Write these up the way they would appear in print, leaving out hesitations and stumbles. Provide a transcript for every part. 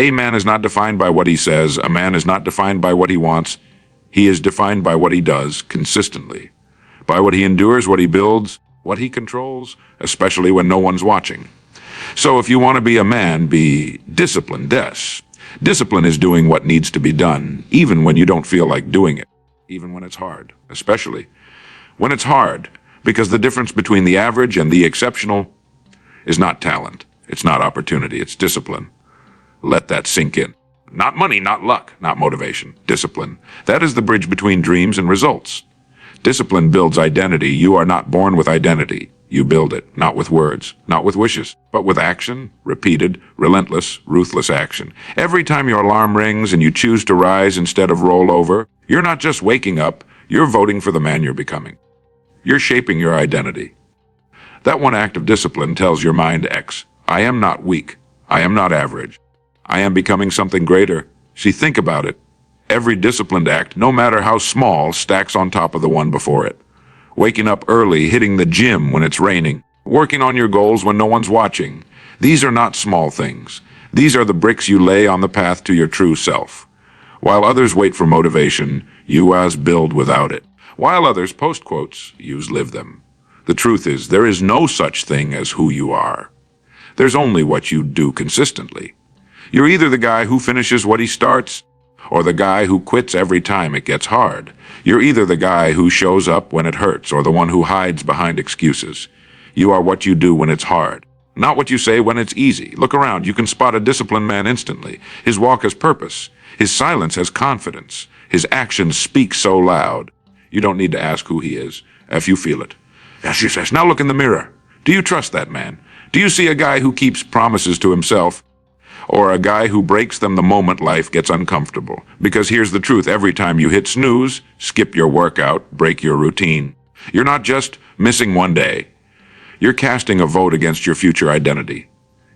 A man is not defined by what he says. A man is not defined by what he wants. He is defined by what he does consistently, by what he endures, what he builds, what he controls, especially when no one's watching. So if you want to be a man, be disciplined, yes. Discipline is doing what needs to be done, even when you don't feel like doing it, even when it's hard, especially when it's hard, because the difference between the average and the exceptional is not talent, it's not opportunity, it's discipline. Let that sink in. Not money, not luck, not motivation, discipline. That is the bridge between dreams and results. Discipline builds identity. You are not born with identity. You build it, not with words, not with wishes, but with action, repeated, relentless, ruthless action. Every time your alarm rings and you choose to rise instead of roll over, you're not just waking up, you're voting for the man you're becoming. You're shaping your identity. That one act of discipline tells your mind X. I am not weak. I am not average. I am becoming something greater. See, think about it. Every disciplined act, no matter how small, stacks on top of the one before it. Waking up early, hitting the gym when it's raining, working on your goals when no one's watching. These are not small things. These are the bricks you lay on the path to your true self. While others wait for motivation, you as build without it. While others post quotes, yous live them. The truth is, there is no such thing as who you are. There's only what you do consistently. You're either the guy who finishes what he starts, or the guy who quits every time it gets hard. You're either the guy who shows up when it hurts, or the one who hides behind excuses. You are what you do when it's hard, not what you say when it's easy. Look around, you can spot a disciplined man instantly. His walk has purpose. His silence has confidence. His actions speak so loud. You don't need to ask who he is, if you feel it. As she says, now look in the mirror. Do you trust that man? Do you see a guy who keeps promises to himself? Or a guy who breaks them the moment life gets uncomfortable? Because here's the truth, every time you hit snooze, skip your workout, break your routine, you're not just missing one day. You're casting a vote against your future identity.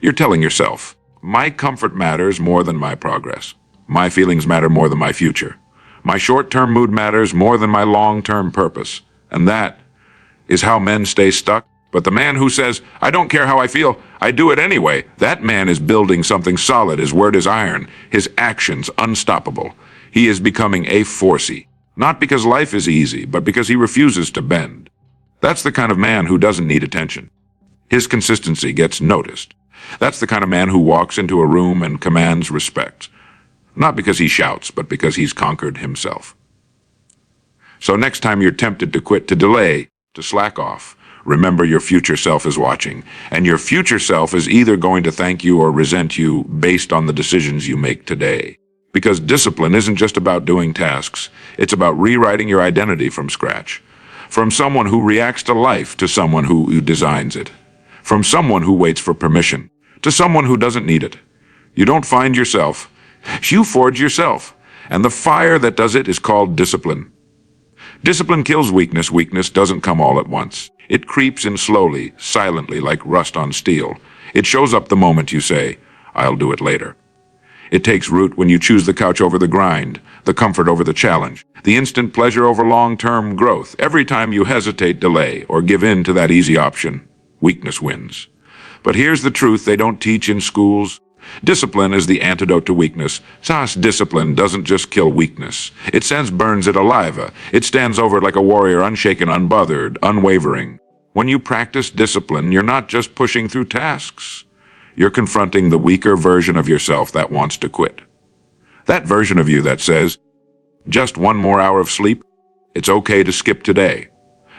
You're telling yourself, my comfort matters more than my progress. My feelings matter more than my future. My short-term mood matters more than my long-term purpose. And that is how men stay stuck. But the man who says, I don't care how I feel, I do it anyway, that man is building something solid. His word is iron, his actions unstoppable. He is becoming a forcey, not because life is easy, but because he refuses to bend. That's the kind of man who doesn't need attention. His consistency gets noticed. That's the kind of man who walks into a room and commands respect. Not because he shouts, but because he's conquered himself. So next time you're tempted to quit, to delay, to slack off, remember your future self is watching, and your future self is either going to thank you or resent you based on the decisions you make today. Because discipline isn't just about doing tasks, it's about rewriting your identity from scratch. From someone who reacts to life to someone who designs it. From someone who waits for permission to someone who doesn't need it. You don't find yourself, you forge yourself, and the fire that does it is called discipline. Discipline kills weakness. Weakness doesn't come all at once. It creeps in slowly, silently, like rust on steel. It shows up the moment you say, I'll do it later. It takes root when you choose the couch over the grind, the comfort over the challenge, the instant pleasure over long-term growth. Every time you hesitate, delay, or give in to that easy option, weakness wins. But here's the truth they don't teach in schools. Discipline is the antidote to weakness. SAS discipline doesn't just kill weakness. It burns it alive. It stands over it like a warrior, unshaken, unbothered, unwavering. When you practice discipline, you're not just pushing through tasks. You're confronting the weaker version of yourself that wants to quit. That version of you that says, just one more hour of sleep, it's okay to skip today.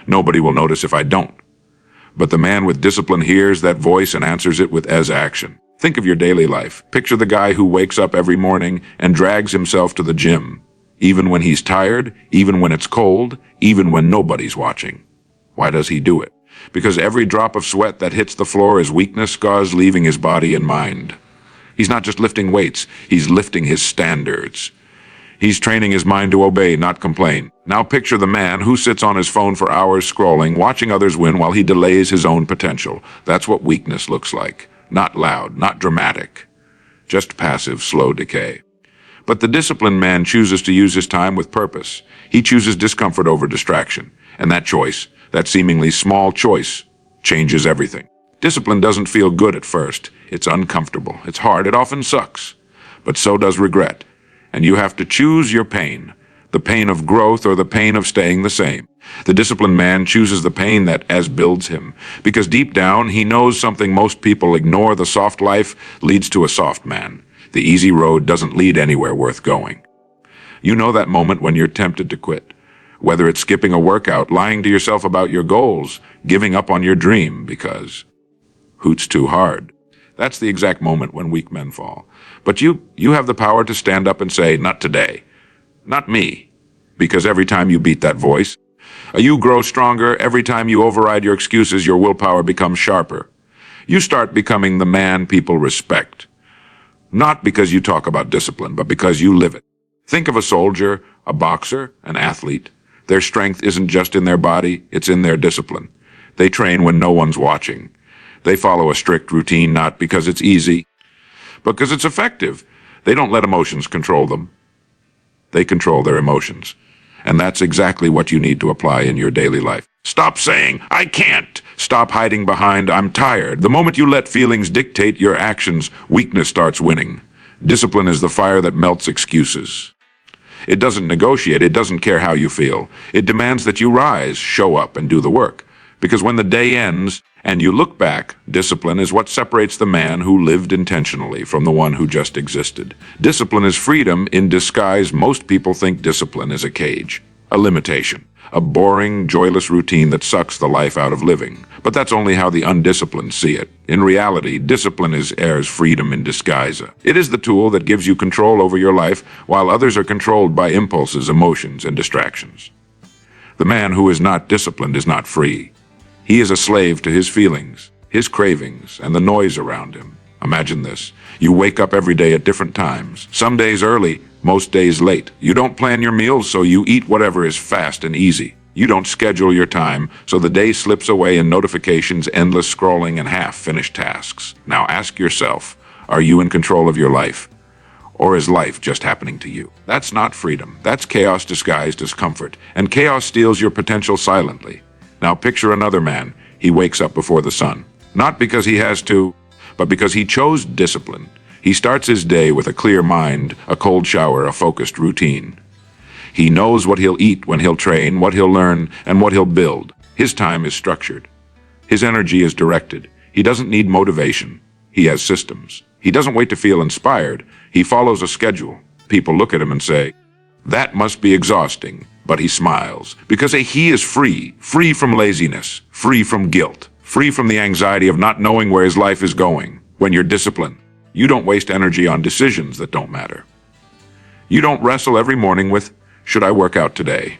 Nobody will notice if I don't. But the man with discipline hears that voice and answers it with action. Think of your daily life. Picture the guy who wakes up every morning and drags himself to the gym, even when he's tired, even when it's cold, even when nobody's watching. Why does he do it? Because every drop of sweat that hits the floor is weakness scars leaving his body and mind. He's not just lifting weights, he's lifting his standards. He's training his mind to obey, not complain. Now picture the man who sits on his phone for hours scrolling, watching others win while he delays his own potential. That's what weakness looks like. Not loud, not dramatic, just passive, slow decay. But the disciplined man chooses to use his time with purpose. He chooses discomfort over distraction. And that choice, that seemingly small choice, changes everything. Discipline doesn't feel good at first. It's uncomfortable. It's hard. It often sucks. but so does regret. And you have to choose your pain, the pain of growth or the pain of staying the same. The disciplined man chooses the pain that as builds him, because deep down he knows something most people ignore: the soft life leads to a soft man. The easy road doesn't lead anywhere worth going. You know that moment when you're tempted to quit, whether it's skipping a workout, lying to yourself about your goals, giving up on your dream because hoot's too hard. That's the exact moment when weak men fall. But you have the power to stand up and say, not today, not me, because every time you beat that voice, you grow stronger. Every time you override your excuses, your willpower becomes sharper. You start becoming the man people respect, not because you talk about discipline, but because you live it. Think of a soldier, a boxer, an athlete. Their strength isn't just in their body, it's in their discipline. They train when no one's watching. They follow a strict routine not because it's easy, but because it's effective. They don't let emotions control them. They control their emotions. And that's exactly what you need to apply in your daily life. Stop saying, I can't. Stop hiding behind, I'm tired. The moment you let feelings dictate your actions, weakness starts winning. Discipline is the fire that melts excuses. It doesn't negotiate. It doesn't care how you feel. It demands that you rise, show up, and do the work. Because when the day ends and you look back, discipline is what separates the man who lived intentionally from the one who just existed. Discipline is freedom in disguise. Most people think discipline is a cage, a limitation, a boring, joyless routine that sucks the life out of living. But that's only how the undisciplined see it. In reality, discipline is Air's freedom in disguise. It is the tool that gives you control over your life while others are controlled by impulses, emotions, and distractions. The man who is not disciplined is not free. He is a slave to his feelings, his cravings, and the noise around him. Imagine this. You wake up every day at different times, some days early, most days late. You don't plan your meals, so you eat whatever is fast and easy. You don't schedule your time, so the day slips away in notifications, endless scrolling, and half-finished tasks. Now ask yourself, are you in control of your life? Or is life just happening to you? That's not freedom. That's chaos disguised as comfort. And chaos steals your potential silently. Now picture another man. He wakes up before the sun. Not because he has to, but because he chose discipline. He starts his day with a clear mind, a cold shower, a focused routine. He knows what he'll eat when he'll train, what he'll learn, and what he'll build. His time is structured. His energy is directed. He doesn't need motivation. He has systems. He doesn't wait to feel inspired. He follows a schedule. People look at him and say, that must be exhausting. But he smiles, because he is free from laziness, free from guilt, free from the anxiety of not knowing where his life is going. When you're disciplined, you don't waste energy on decisions that don't matter. You don't wrestle every morning with, should I work out today?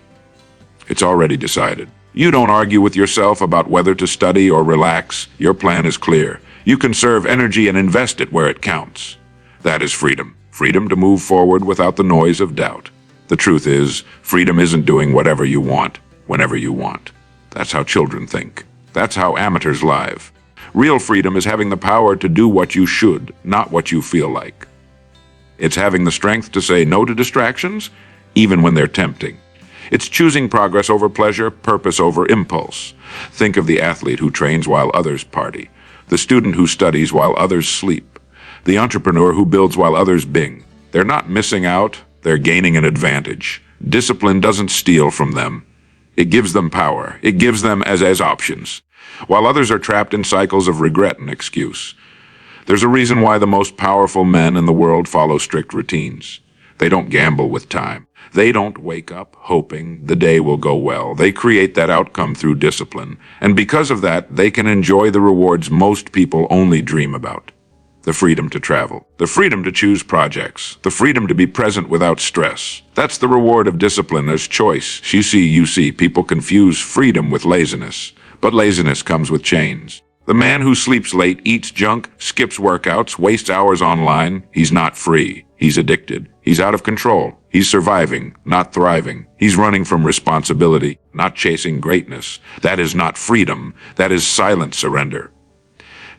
It's already decided. You don't argue with yourself about whether to study or relax. Your plan is clear. You conserve energy and invest it where it counts. That is freedom. Freedom to move forward without the noise of doubt. The truth is, freedom isn't doing whatever you want, whenever you want. That's how children think. That's how amateurs live. Real freedom is having the power to do what you should, not what you feel like. It's having the strength to say no to distractions, even when they're tempting. It's choosing progress over pleasure, purpose over impulse. Think of the athlete who trains while others party, the student who studies while others sleep, the entrepreneur who builds while others bing. They're not missing out. They're gaining an advantage. Discipline doesn't steal from them. It gives them power. It gives them as options, while others are trapped in cycles of regret and excuse. There's a reason why the most powerful men in the world follow strict routines. They don't gamble with time. They don't wake up hoping the day will go well. They create that outcome through discipline. And because of that, they can enjoy the rewards most people only dream about. The freedom to travel, the freedom to choose projects, the freedom to be present without stress. That's the reward of discipline as choice. You see, people confuse freedom with laziness, but laziness comes with chains. The man who sleeps late, eats junk, skips workouts, wastes hours online, he's not free. He's addicted. He's out of control. He's surviving, not thriving. He's running from responsibility, not chasing greatness. That is not freedom. That is silent surrender.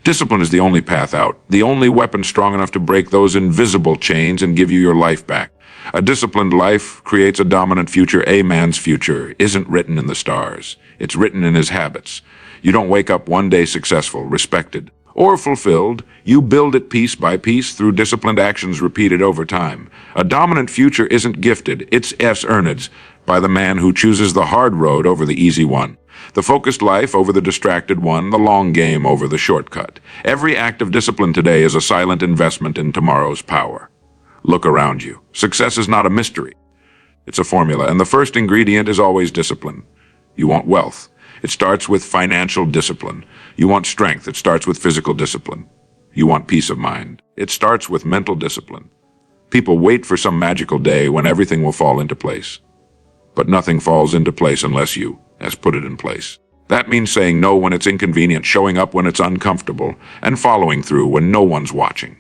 Discipline is the only path out, the only weapon strong enough to break those invisible chains and give you your life back. A disciplined life creates a dominant future. A man's future isn't written in the stars. It's written in his habits. You don't wake up one day successful, respected, or fulfilled, you build it piece by piece through disciplined actions repeated over time. A dominant future isn't gifted, it's earned by the man who chooses the hard road over the easy one, the focused life over the distracted one, the long game over the shortcut. Every act of discipline today is a silent investment in tomorrow's power. Look around you. Success is not a mystery. It's a formula, and the first ingredient is always discipline. You want wealth. It starts with financial discipline. You want strength. It starts with physical discipline. You want peace of mind. It starts with mental discipline. People wait for some magical day when everything will fall into place. But nothing falls into place unless you has put it in place. That means saying no when it's inconvenient, showing up when it's uncomfortable, and following through when no one's watching.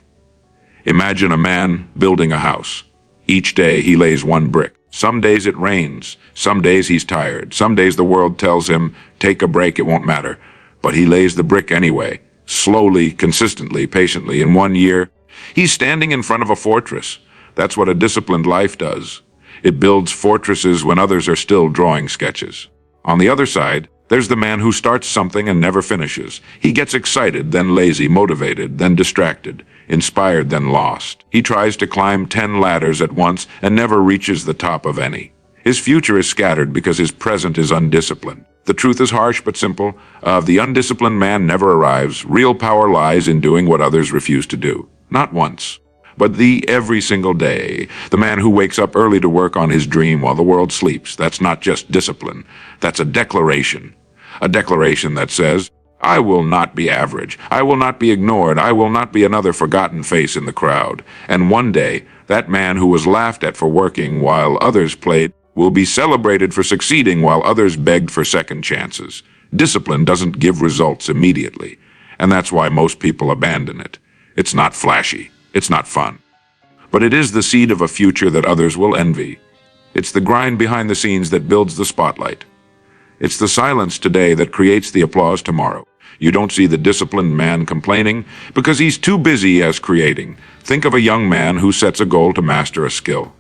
Imagine a man building a house. Each day he lays one brick. Some days it rains. Some days he's tired. Some days the world tells him, take a break, it won't matter. But he lays the brick anyway, slowly, consistently, patiently. In 1 year, he's standing in front of a fortress. That's what a disciplined life does. It builds fortresses when others are still drawing sketches. On the other side, there's the man who starts something and never finishes. He gets excited, then lazy, motivated, then distracted, inspired, then lost. He tries to climb 10 ladders at once and never reaches the top of any. His future is scattered because his present is undisciplined. The truth is harsh but simple. The undisciplined man never arrives. Real power lies in doing what others refuse to do. Not once, but every single day. The man who wakes up early to work on his dream while the world sleeps. That's not just discipline. That's a declaration. A declaration that says, I will not be average. I will not be ignored. I will not be another forgotten face in the crowd. And one day, that man who was laughed at for working while others played will be celebrated for succeeding while others begged for second chances. Discipline doesn't give results immediately, and that's why most people abandon it. It's not flashy. It's not fun. But it is the seed of a future that others will envy. It's the grind behind the scenes that builds the spotlight. It's the silence today that creates the applause tomorrow. You don't see the disciplined man complaining because he's too busy as creating. Think of a young man who sets a goal to master a skill.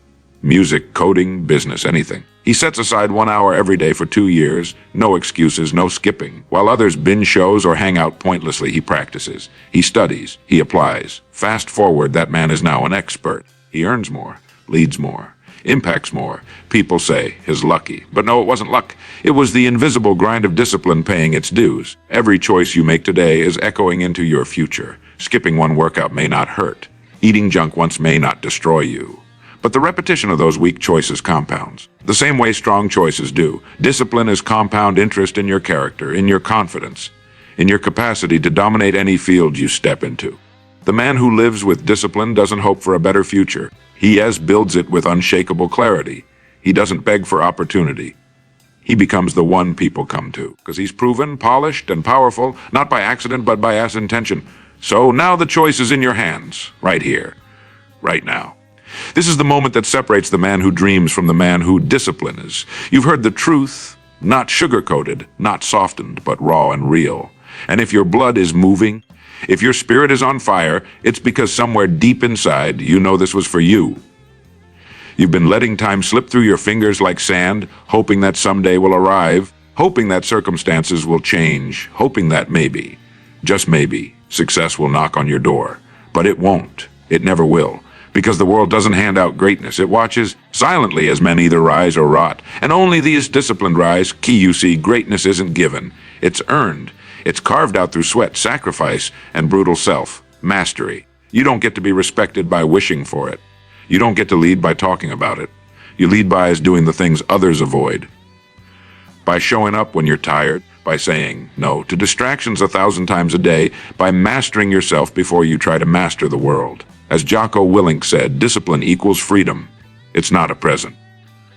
Music, coding, business, anything. He sets aside 1 hour every day for 2 years. No excuses, no skipping. While others binge shows or hang out pointlessly, he practices. He studies. He applies. Fast forward, that man is now an expert. He earns more, leads more, impacts more. People say he's lucky. But no, it wasn't luck. It was the invisible grind of discipline paying its dues. Every choice you make today is echoing into your future. Skipping one workout may not hurt. Eating junk once may not destroy you. But the repetition of those weak choices compounds. The same way strong choices do. Discipline is compound interest in your character, in your confidence, in your capacity to dominate any field you step into. The man who lives with discipline doesn't hope for a better future. He builds it with unshakable clarity. He doesn't beg for opportunity. He becomes the one people come to, because he's proven, polished, and powerful, not by accident, but by intention. So now the choice is in your hands, right here, right now. This is the moment that separates the man who dreams from the man who disciplines. You've heard the truth, not sugar-coated, not softened, but raw and real. And if your blood is moving, if your spirit is on fire, it's because somewhere deep inside you know this was for you. You've been letting time slip through your fingers like sand, hoping that someday will arrive, hoping that circumstances will change, hoping that maybe, just maybe, success will knock on your door. But it won't. It never will. Because the world doesn't hand out greatness. It watches silently as men either rise or rot. And only these disciplined rise. Key, you see, greatness isn't given. It's earned. It's carved out through sweat, sacrifice, and brutal self-mastery. You don't get to be respected by wishing for it. You don't get to lead by talking about it. You lead by doing the things others avoid. By showing up when you're tired, by saying no to distractions 1,000 times a day, by mastering yourself before you try to master the world. As Jocko Willink said, discipline equals freedom. It's not a present.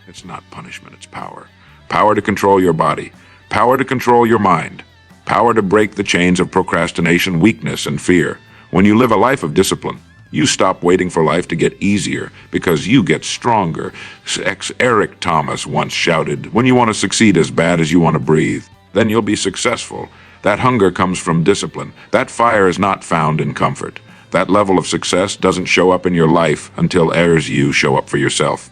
It's not punishment, it's power. Power to control your body. Power to control your mind. Power to break the chains of procrastination, weakness, and fear. When you live a life of discipline, you stop waiting for life to get easier because you get stronger. Eric Thomas once shouted, when you want to succeed as bad as you want to breathe, then you'll be successful. That hunger comes from discipline. That fire is not found in comfort. That level of success doesn't show up in your life until you show up for yourself.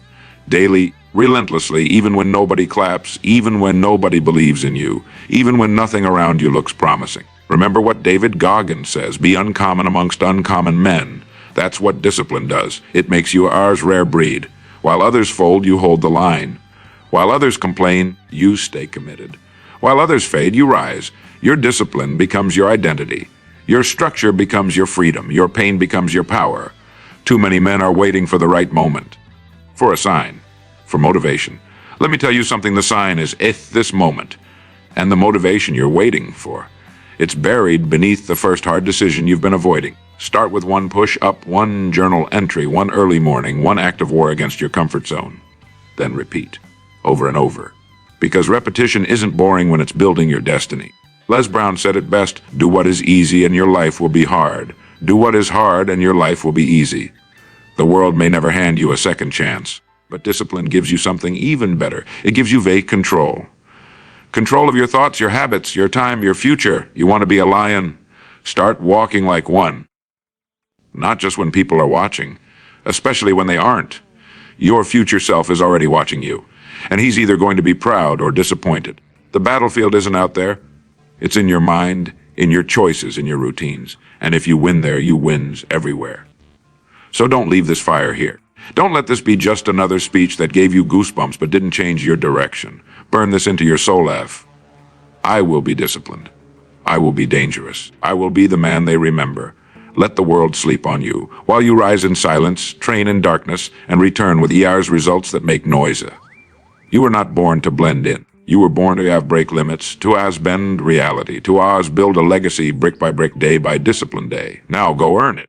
Daily, Relentlessly, even when nobody claps, even when nobody believes in you, even when nothing around you looks promising. Remember what David Goggins says, be uncommon amongst uncommon men. That's what discipline does. It makes you ours rare breed. While others fold, you hold the line. While others complain, you stay committed. While others fade, you rise. Your discipline becomes your identity. Your structure becomes your freedom. Your pain becomes your power. Too many men are waiting for the right moment. For a sign. For motivation. Let me tell you something, the sign is this moment. And the motivation you're waiting for. It's buried beneath the first hard decision you've been avoiding. Start with one push-up, one journal entry, one early morning, one act of war against your comfort zone. Then repeat. Over and over. Because repetition isn't boring when it's building your destiny. Les Brown said it best, do what is easy and your life will be hard. Do what is hard and your life will be easy. The world may never hand you a second chance, but discipline gives you something even better. It gives you vague control. Control of your thoughts, your habits, your time, your future. You want to be a lion? Start walking like one. Not just when people are watching, especially when they aren't. Your future self is already watching you, and he's either going to be proud or disappointed. The battlefield isn't out there. It's in your mind, in your choices, in your routines. And if you win there, you wins everywhere. So don't leave this fire here. Don't let this be just another speech that gave you goosebumps but didn't change your direction. Burn this into your soul life. I will be disciplined. I will be dangerous. I will be the man they remember. Let the world sleep on you, while you rise in silence, train in darkness, and return with ER's results that make noise. You were not born to blend in. You were born to have break limits, to bend reality, to build a legacy brick by brick, day by discipline day. Now go earn it.